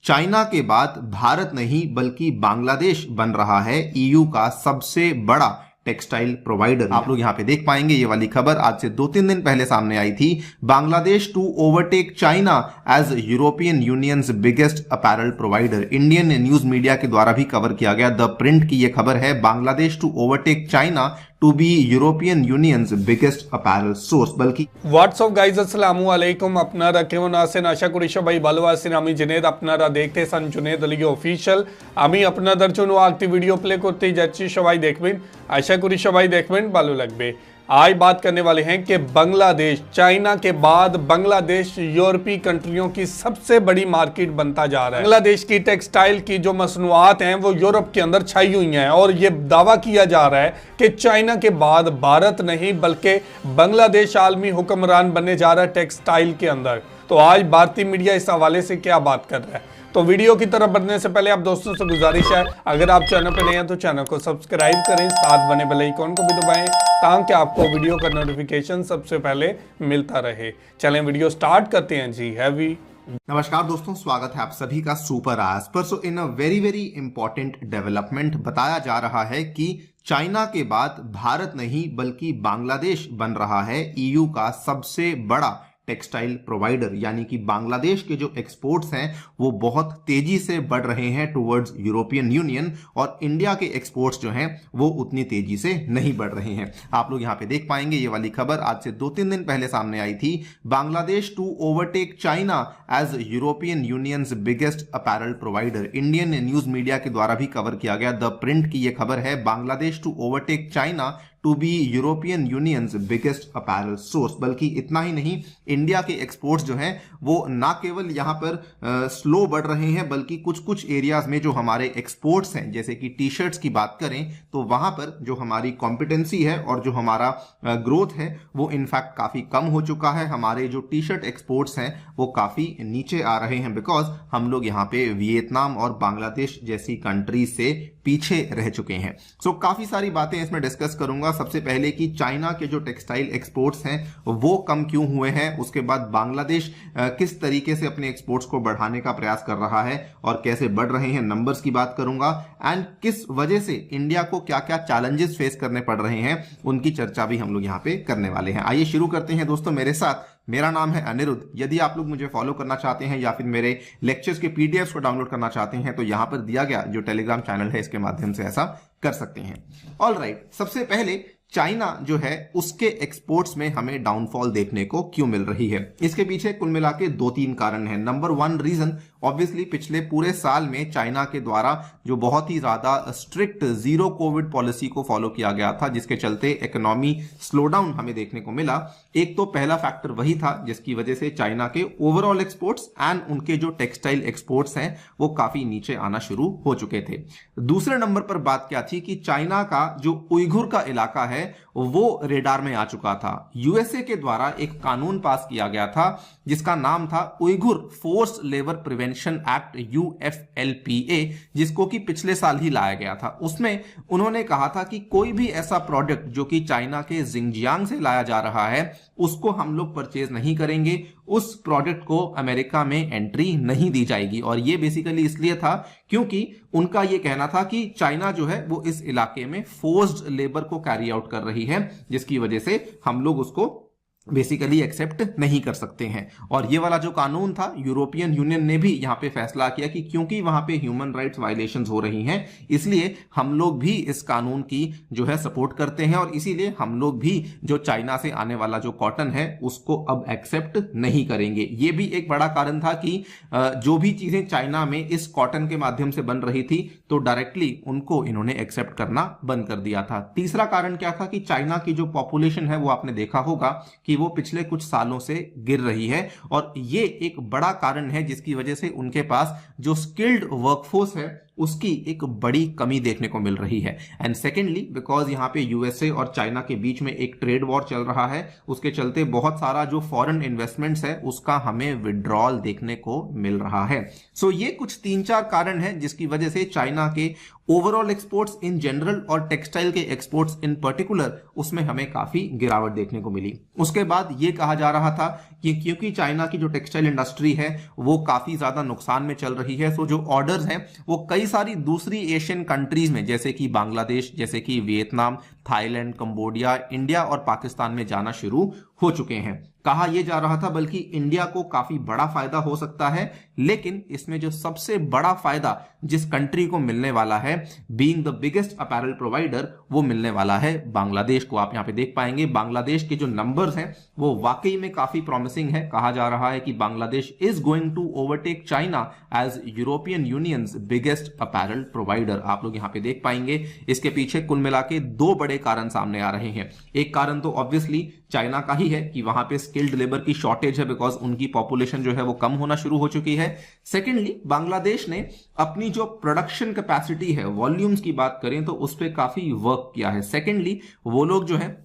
China के बाद भारत नहीं बल्कि बांग्लादेश बन रहा है ईयू का सबसे बड़ा टेक्सटाइल प्रोवाइडर। आप लोग यहां पे देख पाएंगे ये वाली खबर आज से 2-3 दिन पहले सामने आई थी। Bangladesh to overtake China as European Union's biggest apparel provider. Indian news media के द्वारा भी कवर किया गया द प्रिंट की ये खबर है। Bangladesh to overtake China to be European Union's biggest apparel source. बल्कि व्हाट्सअप गाइज अस्सलामु आलैकुम। আপনারা কেমন আছেন? আশা করি সবাই ভালো আছেন। আমি জুনেদ, আপনারা দেখতেছেন জুনেদ আলী অফিশিয়াল। আমি আপনাদের জন্য একটি ভিডিও প্লে করতে যাচ্ছি, সবাই দেখবেন। আশা করি সবাই দেখবেন, ভালো লাগবে। आज बात करने वाले हैं कि बांग्लादेश चाइना के बाद बांग्लादेश यूरोपीय कंट्रियों की सबसे बड़ी मार्केट बनता जा रहा है। बांग्लादेश की टेक्सटाइल की जो मसनूआत हैं वो यूरोप के अंदर छाई हुई हैं और ये दावा किया जा रहा है कि चाइना के बाद भारत नहीं बल्कि बांग्लादेश आलमी हुक्मरान बनने जा रहा है टेक्सटाइल के अंदर। तो आज भारतीय मीडिया इस हवाले से क्या बात कर रहा है, तो वीडियो की तरफ बढ़ने से पहले आप दोस्तों से गुजारिश है, अगर आप चैनल पर नए हैं तो चैनल को सब्सक्राइब करें, साथ बने बेल आइकॉन को भी दबाएं ताकि आपको वीडियो का नोटिफिकेशन सबसे पहले मिलता रहे। चलें वीडियो स्टार्ट करते हैं जी। हैवी नमस्कार दोस्तों, स्वागत है आप सभी का सुपर आज पर। सो इन अ वेरी इंपॉर्टेंट डेवलपमेंट बताया जा रहा है कि चाइना के बाद भारत नहीं बल्कि बांग्लादेश बन रहा है ईयू का सबसे बड़ा टेक्सटाइल प्रोवाइडर। यानी कि बांग्लादेश के जो एक्सपोर्ट्स हैं वो बहुत तेजी से बढ़ रहे हैं टुवर्ड्स यूरोपियन यूनियन, और इंडिया के एक्सपोर्ट्स जो हैं वो उतनी तेजी से नहीं बढ़ रहे हैं। आप लोग यहां पे देख पाएंगे ये वाली खबर आज से 2-3 दिन पहले सामने आई थी। Bangladesh to overtake China as European Union's biggest apparel provider. Indian news media के द्वारा भी कवर किया गया द प्रिंट की ये खबर है। Bangladesh to overtake China to be European Union's biggest apparel source. बल्कि इतना ही नहीं, इंडिया के एक्सपोर्ट्स जो हैं वो ना केवल यहां पर स्लो बढ़ रहे हैं बल्कि कुछ एरियाज में जो हमारे एक्सपोर्ट्स हैं, जैसे कि टी शर्ट्स की बात करें तो वहां पर जो हमारी कॉम्पिटेंसी है और जो हमारा ग्रोथ है वो इनफैक्ट काफी कम हो चुका है। हमारे जो टी शर्ट एक्सपोर्ट्स हैं वो काफी नीचे आ रहे हैं बिकॉज हम लोग यहाँ पे वियतनाम और बांग्लादेश जैसी कंट्रीज से पीछे रह चुके हैं। सो काफी सारी बातें इसमें डिस्कस करूंगा। सबसे पहले कि चाइना के जो टेक्सटाइल एक्सपोर्ट्स हैं वो कम क्यों हुए हैं, उसके बाद बांग्लादेश किस तरीके से अपने एक्सपोर्ट्स को बढ़ाने का प्रयास कर रहा है और कैसे बढ़ रहे हैं, नंबर्स की बात करूंगा, एंड किस वजह से इंडिया को क्या क्या चैलेंजेस फेस करने पड़ रहे हैं उनकी चर्चा भी हम लोग यहां पे करने वाले हैं। आइए शुरू करते हैं दोस्तों मेरे साथ। मेरा नाम है अनिरुद्ध। यदि आप लोग मुझे फॉलो करना चाहते हैं या फिर मेरे लेक्चर्स के पीडीएफ्स को डाउनलोड करना चाहते हैं तो यहां पर दिया गया जो टेलीग्राम चैनल है इसके माध्यम से ऐसा कर सकते हैं। ऑलराइट, सबसे पहले चाइना जो है उसके एक्सपोर्ट्स में हमें डाउनफॉल देखने को क्यों मिल रही है, इसके पीछे कुल मिला के 2-3 कारण हैं। नंबर 1 रीजन ऑब्वियसली पिछले पूरे साल में चाइना के द्वारा जो बहुत ही ज्यादा स्ट्रिक्ट जीरो कोविड पॉलिसी को फॉलो किया गया था, जिसके चलते इकोनॉमी स्लोडाउन हमें देखने को मिला। एक तो पहला फैक्टर वही था जिसकी वजह से चाइना के ओवरऑल एक्सपोर्ट्स एंड उनके जो टेक्सटाइल एक्सपोर्ट्स हैं वो काफी नीचे आना शुरू हो चुके थे। दूसरे नंबर पर बात क्या थी कि चाइना का जो उइघुर का इलाका है वो रेडार में आ चुका था। यूएसए के द्वारा एक कानून पास किया गया था जिसका नाम था Uyghur force labour prevention act UFLPA, जिसको कि पिछले साल ही लाया गया था। उसमें उन्होंने कहा था कि कोई भी ऐसा प्रोडक्ट जो कि चाइना के जिंगजियांग से लाया जा रहा है उसको हम लोग परचेज नहीं करेंगे, उस प्रोडक्ट को अमेरिका में एंट्री नहीं दी जाएगी। और ये बेसिकली इसलिए था क्योंकि उनका ये कहना था कि चाइना जो है वो इस इलाके में फोर्स्ड लेबर को कैरी आउट कर रही है, जिसकी वजह से हम लोग उसको बेसिकली एक्सेप्ट नहीं कर सकते हैं। और ये वाला जो कानून था यूरोपियन यूनियन ने भी यहां पे फैसला किया कि क्योंकि वहां पे ह्यूमन राइट्स वायलेशंस हो रही हैं इसलिए हम लोग भी इस कानून की जो है सपोर्ट करते हैं और इसीलिए हम लोग भी जो चाइना से आने वाला जो कॉटन है उसको अब एक्सेप्ट नहीं करेंगे। ये भी एक बड़ा कारण था कि जो भी चीजें चाइना में इस कॉटन के माध्यम से बन रही थी तो डायरेक्टली उनको इन्होंने एक्सेप्ट करना बंद कर दिया था। तीसरा कारण क्या था कि चाइना की जो पॉपुलेशन है वो आपने देखा होगा कि वो पिछले कुछ सालों से गिर रही है और ये एक बड़ा कारण है जिसकी वजह से उनके पास जो स्किल्ड वर्कफोर्स है उसकी एक बड़ी कमी देखने को मिल रही है। एंड सेकेंडली बिकॉज यहाँ पे यूएसए और चाइना के बीच में एक ट्रेड वॉर चल रहा है, उसके चलते बहुत सारा जो फॉरेन इन्वेस्टमेंट्स है उसका हमें विड्रॉल देखने को मिल रहा है। सो ये कुछ 3-4 कारण है जिसकी वजह से चाइना के ओवरऑल एक्सपोर्ट्स इन जनरल और टेक्सटाइल के एक्सपोर्ट्स इन पर्टिकुलर उसमें हमें काफी गिरावट देखने को मिली। उसके बाद ये कहा जा रहा था कि क्योंकि चाइना की जो टेक्सटाइल इंडस्ट्री है वो काफी ज्यादा नुकसान में चल रही है, तो जो ऑर्डर्स हैं वो कई सारी दूसरी एशियन कंट्रीज में जैसे कि बांग्लादेश, जैसे कि वियतनाम, थाईलैंड, कंबोडिया, इंडिया और पाकिस्तान में जाना शुरू हो चुके हैं। कहा यह जा रहा था बल्कि इंडिया को काफी बड़ा फायदा हो सकता है, लेकिन इसमें जो सबसे बड़ा फायदा जिस कंट्री को मिलने वाला है being the biggest apparel provider, वो मिलने वाला है बांग्लादेश को। आप यहां पे देख पाएंगे बांग्लादेश के जो नंबर्स हैं वो वाकई में काफी प्रॉमिसिंग है। कहा जा रहा है कि Bangladesh is going to overtake China as European Union's biggest apparel provider. आप लोग यहां पे देख पाएंगे इसके पीछे कुल मिला के दो बड़े कारण सामने आ रहे हैं। एक कारण तो ऑब्वियसली चाइना का ही है कि वहां पे स्किल्ड लेबर की शॉर्टेज है, बिकॉज उनकी पॉपुलेशन जो है वो कम होना शुरू हो चुकी है। सेकेंडली, बांग्लादेश ने अपनी जो प्रोडक्शन कैपेसिटी है, वॉल्यूम्स की बात करें तो उस पर काफी वर्क किया है। सेकेंडली, वो लोग जो है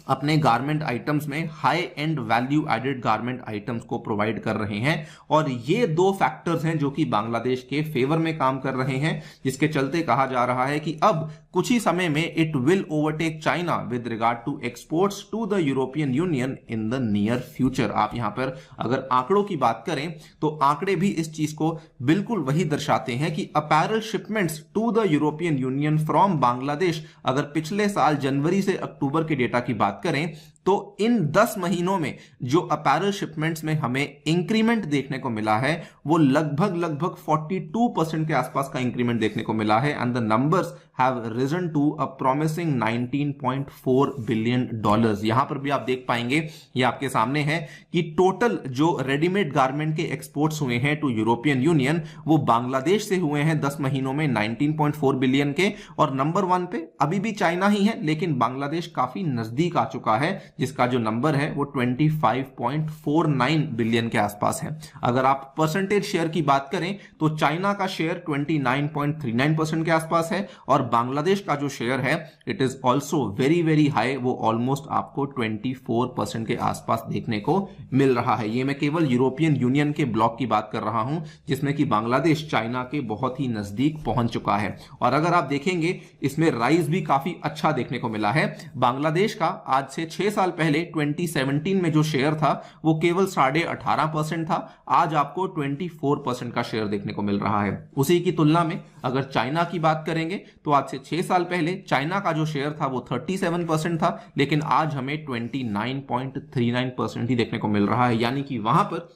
अपने गारमेंट आइटम्स में high end value added garment items को प्रोवाइड कर रहे हैं, और ये दो फैक्टर्स हैं जो कि बांग्लादेश के फेवर में काम कर रहे हैं, जिसके चलते कहा जा रहा है कि अब कुछ ही समय में it will overtake China with regard to exports to the European Union in the near future. आप यहां पर अगर आंकड़ों की बात करें तो आंकड़े भी इस चीज को बिल्कुल वही दर्शाते हैं कि apparel shipments to the European Union from Bangladesh, अगर पिछले साल जनवरी से अक्टूबर के डेटा की बात करें तो इन 10 महीनों में जो अपैरल शिपमेंट्स में हमें इंक्रीमेंट देखने को मिला है वो लगभग 42% के आसपास का इंक्रीमेंट देखने को मिला है, and the numbers have risen to a promising $19.4 billion. यहां पर भी आप देख पाएंगे, ये आपके सामने है कि टोटल जो रेडीमेड गारमेंट के एक्सपोर्ट्स हुए हैं टू यूरोपियन यूनियन वो बांग्लादेश से हुए हैं 10 महीनों में 19.4 बिलियन के, और नंबर 1 पे अभी भी चाइना ही है, लेकिन बांग्लादेश काफी नजदीक आ चुका है जिसका जो नंबर है वो 25.49 बिलियन के आसपास है। अगर आप परसेंटेज शेयर की बात करें तो चाइना का शेयर 29.39% के आसपास है, और बांग्लादेश का जो शेयर है it is also very high, वो ऑलमोस्ट आपको 24% के आसपास देखने को मिल रहा है। ये मैं केवल यूरोपियन यूनियन के ब्लॉक की बात कर रहा हूं जिसमें कि बांग्लादेश चाइना के बहुत ही नजदीक पहुंच चुका है। और अगर आप देखेंगे इसमें राइज भी काफी अच्छा देखने को मिला है। बांग्लादेश का आज से 6 साल पहले 2017 में जो शेयर था वो केवल 18.5% था, आज आपको 24% का शेयर देखने को मिल रहा है। उसी की तुलना में अगर चाइना की बात करेंगे तो आज से 6 साल पहले चाइना का जो शेयर था वो 37% था, लेकिन आज हमें 29.39% ही देखने को मिल रहा है, यानी कि वहां पर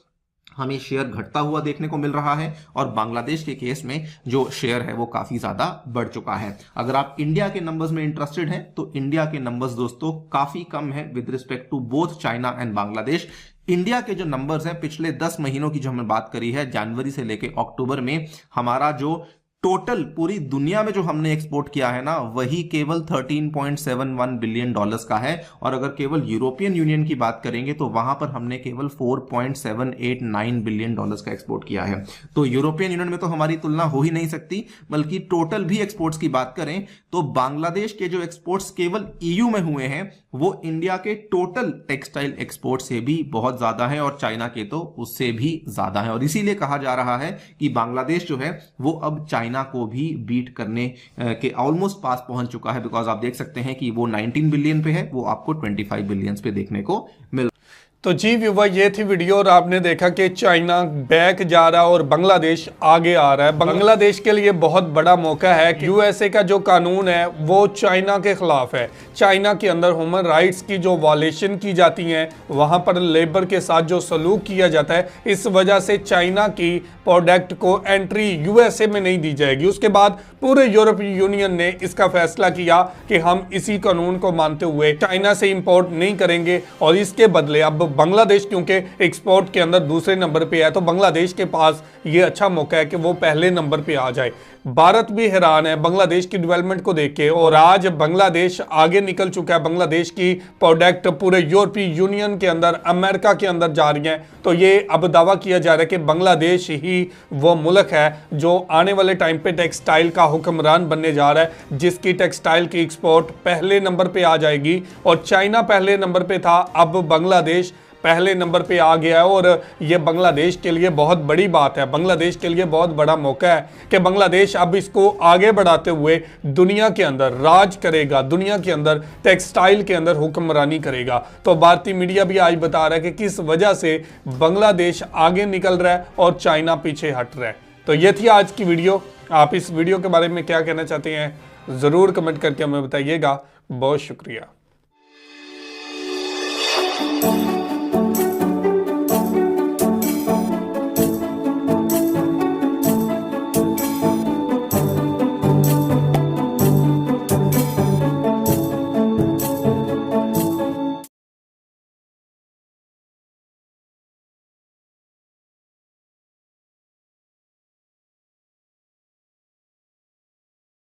हमें शेयर घटता हुआ देखने को मिल रहा है, और बांग्लादेश के केस में जो शेयर है वो काफी ज्यादा बढ़ चुका है। अगर आप इंडिया के नंबर्स में इंटरेस्टेड हैं तो इंडिया के नंबर्स दोस्तों काफी कम है with respect to both China and Bangladesh. India के जो नंबर्स हैं पिछले 10 महीनों की जो हमने बात करी है, जनवरी से लेकर अक्टूबर में हमारा जो टोटल पूरी दुनिया में जो हमने एक्सपोर्ट किया है ना वही केवल $13.71 बिलियन का है, और अगर केवल यूरोपियन यूनियन की बात करेंगे तो वहां पर हमने केवल $4.789 बिलियन का एक्सपोर्ट किया है। तो यूरोपियन यूनियन में तो हमारी तुलना हो ही नहीं सकती, बल्कि टोटल भी एक्सपोर्ट्स की बात करें तो बांग्लादेश के जो एक्सपोर्ट्स केवल ईयू में हुए हैं वो इंडिया के टोटल टेक्सटाइल एक्सपोर्ट से भी बहुत ज्यादा है, और चाइना के तो उससे भी ज्यादा है। और इसीलिए कहा जा रहा है कि बांग्लादेश जो है वो अब चाइना को भी बीट करने के ऑलमोस्ट पास पहुंच चुका है, बिकॉज आप देख सकते हैं कि वो 19 बिलियन पे है, वो आपको 25 बिलियन पे देखने को मिल। तो जी व्यूवर, ये थी वीडियो और आपने देखा कि चाइना बैक जा रहा है और बांग्लादेश आगे आ रहा है। बांग्लादेश के लिए बहुत बड़ा मौका है कि यूएसए का जो कानून है वो चाइना के खिलाफ है। चाइना के अंदर ह्यूमन राइट्स की जो वायलेशन की जाती हैं, वहाँ पर लेबर के साथ जो सलूक किया जाता है, इस वजह से चाइना की प्रोडक्ट को एंट्री यूएसए में नहीं दी जाएगी। उसके बाद पूरे यूरोपीय यूनियन ने इसका फैसला किया कि हम इसी कानून को मानते हुए चाइना से इंपोर्ट नहीं करेंगे, और इसके बदले अब बांग्लादेश क्योंकि एक्सपोर्ट के अंदर दूसरे नंबर पे है तो बांग्लादेश के पास ये अच्छा मौका है कि वो पहले नंबर पे आ जाए। भारत भी हैरान है बांग्लादेश की डेवलपमेंट को देख के, और आज बांग्लादेश आगे निकल चुका है। बांग्लादेश की प्रोडक्ट पूरे यूरोपीय यूनियन के अंदर, अमेरिका के अंदर जा रही हैं। तो ये अब दावा किया जा रहा है कि बांग्लादेश ही वो मुल्क है जो आने वाले टाइम पे टेक्सटाइल का हुक्मरान बनने जा रहा है, जिसकी टेक्सटाइल की एक्सपोर्ट पहले नंबर पे आ जाएगी। और चाइना पहले नंबर पे था, अब बांग्लादेश पहले नंबर पे आ गया है और ये बांग्लादेश के लिए बहुत बड़ी बात है, बांग्लादेश के लिए बहुत बड़ा मौका है कि बांग्लादेश अब इसको आगे बढ़ाते हुए दुनिया के अंदर राज करेगा, दुनिया के अंदर टेक्सटाइल के अंदर हुक्मरानी करेगा। तो भारतीय मीडिया भी आज बता रहा है कि किस वजह से बांग्लादेश आगे निकल रहा है और चाइना पीछे हट रहा है। तो ये थी आज की वीडियो। आप इस वीडियो के बारे में क्या कहना चाहते हैं ज़रूर कमेंट करके हमें बताइएगा। बहुत शुक्रिया।